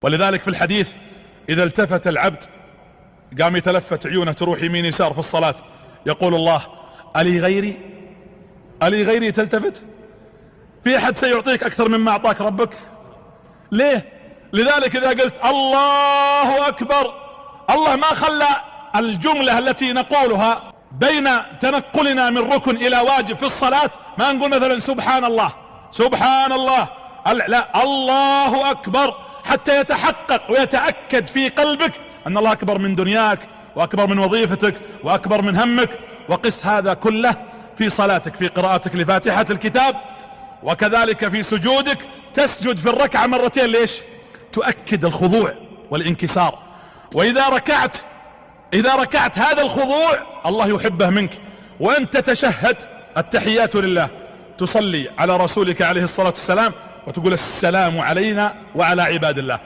ولذلك في الحديث إذا التفت العبد قام يتلفت عيونه تروح يمين يسار في الصلاة، يقول الله: ألي غيري؟ ألي غيري تلتفت؟ في أحد سيعطيك أكثر مما أعطاك ربك؟ ليه؟ لذلك إذا قلت الله أكبر، الله ما خلى الجملة التي نقولها بين تنقلنا من ركن إلى واجب في الصلاة ما نقول مثلا سبحان الله سبحان الله، لا، الله أكبر، حتى يتحقق ويتأكد في قلبك أن الله أكبر من دنياك وأكبر من وظيفتك وأكبر من همك. وقس هذا كله في صلاتك، في قراءتك لفاتحة الكتاب، وكذلك في سجودك. تسجد في الركعة مرتين، ليش؟ تؤكد الخضوع والانكسار. وإذا ركعت هذا الخضوع الله يحبه منك. وأنت تشهد التحيات لله، تصلي على رسولك عليه الصلاة والسلام وتقول: السلام علينا وعلى عباد الله.